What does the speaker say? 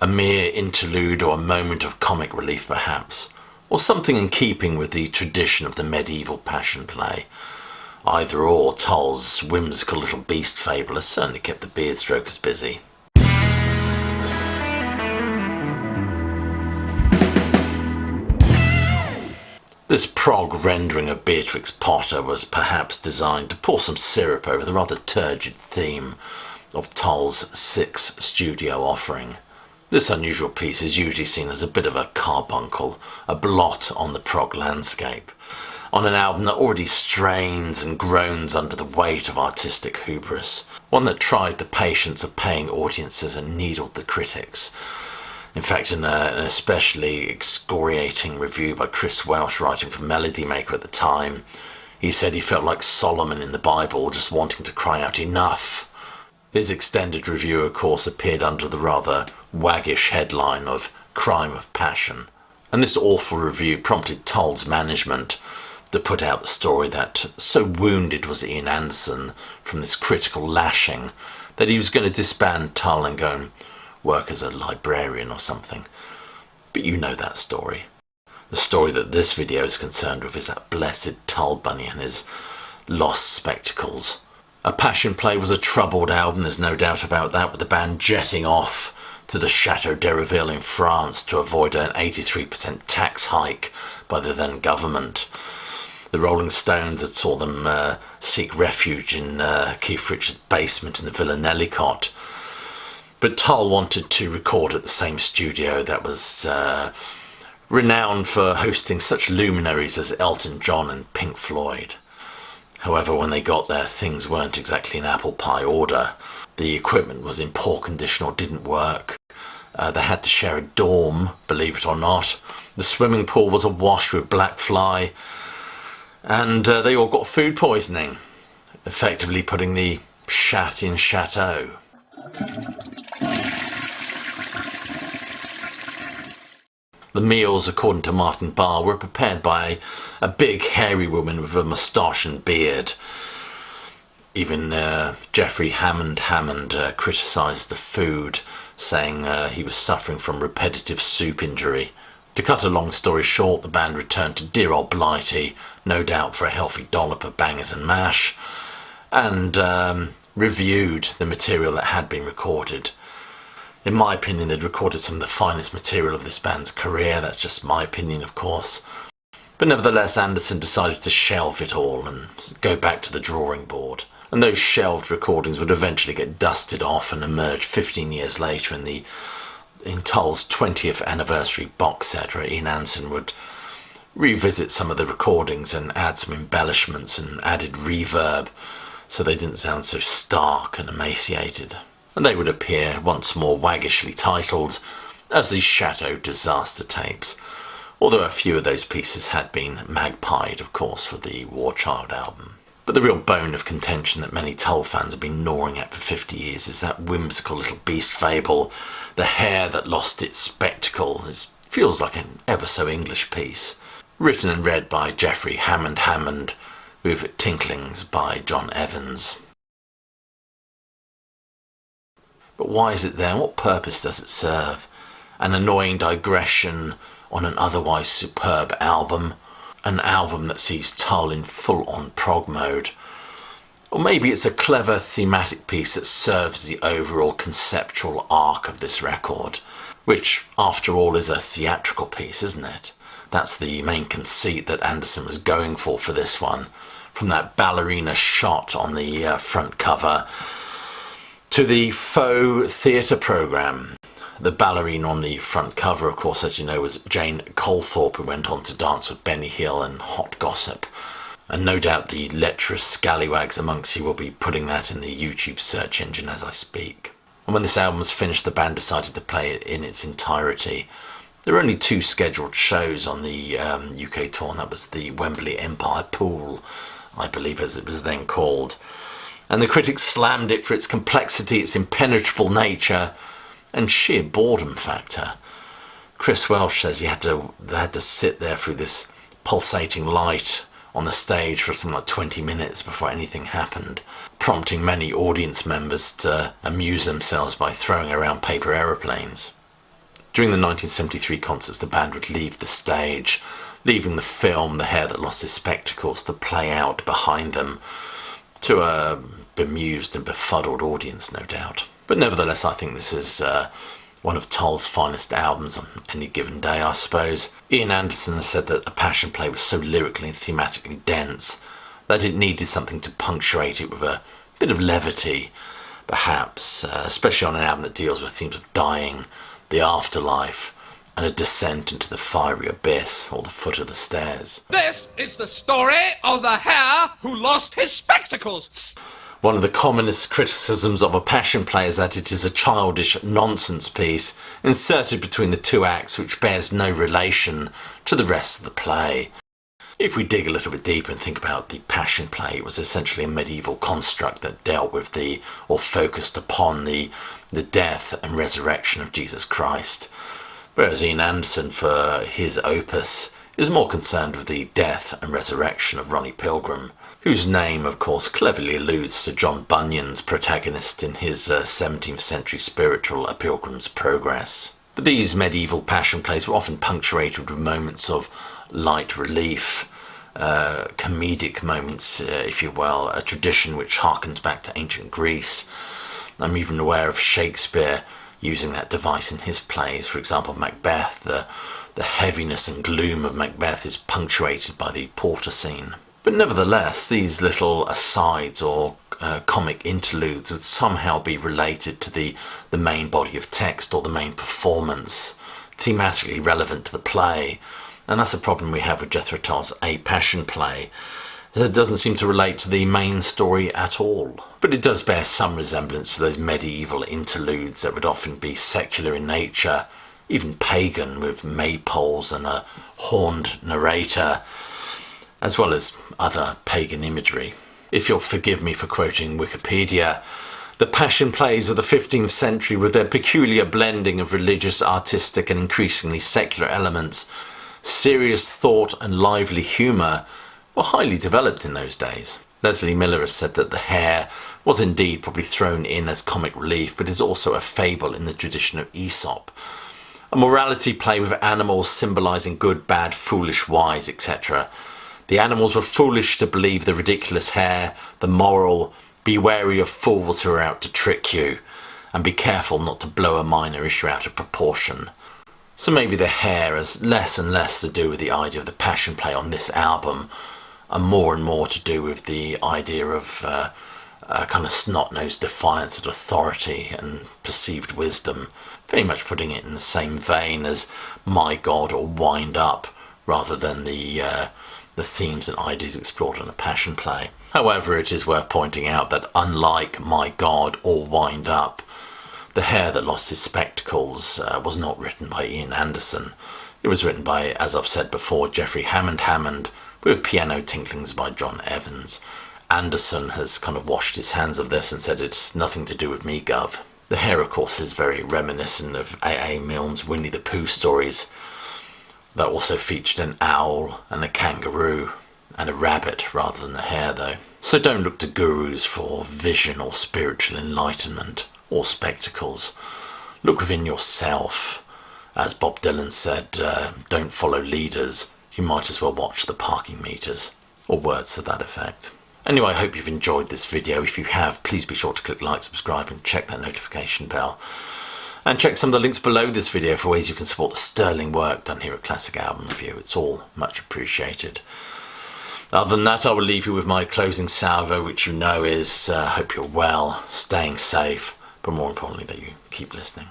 A mere interlude or a moment of comic relief perhaps, or something in keeping with the tradition of the medieval passion play. Either or, Tull's whimsical little beast fable has certainly kept the beardstrokers busy. This Prog rendering of Beatrix Potter was perhaps designed to pour some syrup over the rather turgid theme of Tull's sixth studio offering. This unusual piece is usually seen as a bit of a carbuncle, a blot on the prog landscape, on an album that already strains and groans under the weight of artistic hubris, one that tried the patience of paying audiences and needled the critics. In fact, in an especially excoriating review by Chris Welsh, writing for Melody Maker at the time, he said he felt like Solomon in the Bible, just wanting to cry out enough. His extended review, of course, appeared under the rather waggish headline of Crime of Passion. And this awful review prompted Tull's management to put out the story that so wounded was Ian Anderson from this critical lashing that he was going to disband Tull and go and work as a librarian or something. But you know that story. The story that this video is concerned with is that blessed Tull bunny and his lost spectacles. A Passion Play was a troubled album, there's no doubt about that, with the band jetting off to the Chateau d'Hérouville in France to avoid an 83% tax hike by the then government. The Rolling Stones had saw them seek refuge in Keith Richards' basement in the Villa Nellicott. But Tull wanted to record at the same studio that was renowned for hosting such luminaries as Elton John and Pink Floyd. However, when they got there, things weren't exactly in apple pie order. The equipment was in poor condition or didn't work. They had to share a dorm, believe it or not. The swimming pool was awash with black fly. And they all got food poisoning, effectively putting the chat in chateau. The meals, according to Martin Barr, were prepared by a big hairy woman with a moustache and beard. Even Jeffrey Hammond criticised the food, saying he was suffering from repetitive soup injury. To cut a long story short, the band returned to dear old Blighty, no doubt for a healthy dollop of bangers and mash, and reviewed the material that had been recorded. In my opinion, they'd recorded some of the finest material of this band's career. That's just my opinion, of course. But nevertheless, Anderson decided to shelve it all and go back to the drawing board. And those shelved recordings would eventually get dusted off and emerge 15 years later in Tull's 20th anniversary box set, where Ian Anderson would revisit some of the recordings and add some embellishments and added reverb so they didn't sound so stark and emaciated. And they would appear once more waggishly titled as the Chateau Disaster Tapes, although a few of those pieces had been magpied, of course, for the War Child album. But the real bone of contention that many Tull fans have been gnawing at for 50 years is that whimsical little beast fable, The Hare That Lost Its Spectacles. It feels like an ever so English piece, written and read by Jeffrey Hammond, with tinklings by John Evans. But why is it there? What purpose does it serve? An annoying digression on an otherwise superb album? An album that sees Tull in full-on prog mode? Or maybe it's a clever thematic piece that serves the overall conceptual arc of this record, which, after all, is a theatrical piece, isn't it? That's the main conceit that Anderson was going for this one, from that ballerina shot on the front cover to the faux theatre programme. The ballerina on the front cover, of course, as you know, was Jane Colthorpe, who went on to dance with Benny Hill and Hot Gossip. And no doubt the lecherous scallywags amongst you will be putting that in the YouTube search engine as I speak. And when this album was finished, the band decided to play it in its entirety. There were only 2 scheduled shows on the UK tour, and that was the Wembley Empire Pool, I believe as it was then called. And the critics slammed it for its complexity, its impenetrable nature, and sheer boredom factor. Chris Welsh says they had to sit there through this pulsating light on the stage for something like 20 minutes before anything happened, prompting many audience members to amuse themselves by throwing around paper aeroplanes. During the 1973 concerts, the band would leave the stage, leaving the film The Hare That Lost His Spectacles to play out behind them, to a bemused and befuddled audience, no doubt. But nevertheless, I think this is one of Tull's finest albums on any given day, I suppose. Ian Anderson has said that the Passion Play was so lyrically and thematically dense that it needed something to punctuate it with a bit of levity, perhaps, especially on an album that deals with themes of dying, the afterlife, and a descent into the fiery abyss or the foot of the stairs. This is the story of the hare who lost his spectacles. One of the commonest criticisms of a Passion Play is that it is a childish nonsense piece inserted between the two acts which bears no relation to the rest of the play. If we dig a little bit deeper and think about the Passion Play, it was essentially a medieval construct that dealt with or focused upon the death and resurrection of Jesus Christ. Whereas Ian Anderson, for his opus, is more concerned with the death and resurrection of Ronnie Pilgrim, whose name, of course, cleverly alludes to John Bunyan's protagonist in his 17th century spiritual A Pilgrim's Progress. But these medieval Passion Plays were often punctuated with moments of light relief, comedic moments, if you will, a tradition which harkens back to ancient Greece. I'm even aware of Shakespeare using that device in his plays. For example, Macbeth, the heaviness and gloom of Macbeth is punctuated by the porter scene. But nevertheless, these little asides or comic interludes would somehow be related to the main body of text or the main performance, thematically relevant to the play. And that's the problem we have with Jethro Tull's A Passion Play. It doesn't seem to relate to the main story at all. But it does bear some resemblance to those medieval interludes that would often be secular in nature, even pagan, with maypoles and a horned narrator, as well as other pagan imagery. If you'll forgive me for quoting Wikipedia, the Passion Plays of the 15th century, with their peculiar blending of religious, artistic and increasingly secular elements, serious thought and lively humour, were highly developed in those days. Leslie Miller has said that the hare was indeed probably thrown in as comic relief, but is also a fable in the tradition of Aesop. A morality play with animals symbolising good, bad, foolish, wise, etc. The animals were foolish to believe the ridiculous hare, the moral, be wary of fools who are out to trick you, and be careful not to blow a minor issue out of proportion. So maybe the hare has less and less to do with the idea of the Passion Play on this album, and more to do with the idea of a kind of snot-nosed defiance at authority and perceived wisdom, very much putting it in the same vein as My God or Wind Up, rather than the themes and ideas explored in a Passion Play. However, it is worth pointing out that unlike My God or Wind Up, The Hare That Lost His Spectacles was not written by Ian Anderson. It was written by, as I've said before, Jeffrey Hammond, with piano tinklings by John Evans. Anderson has kind of washed his hands of this and said it's nothing to do with me, Gov. The hare, of course, is very reminiscent of A.A. Milne's Winnie the Pooh stories that also featured an owl and a kangaroo and a rabbit rather than a hare, though. So don't look to gurus for vision or spiritual enlightenment or spectacles. Look within yourself. As Bob Dylan said, don't follow leaders. You might as well watch the parking meters, or words to that effect. Anyway, I hope you've enjoyed this video. If you have, please be sure to click like, subscribe and check that notification bell. And check some of the links below this video for ways you can support the sterling work done here at Classic Album Review. It's all much appreciated. Other than that, I will leave you with my closing salvo, which you know is, hope you're well, staying safe, but more importantly that you keep listening.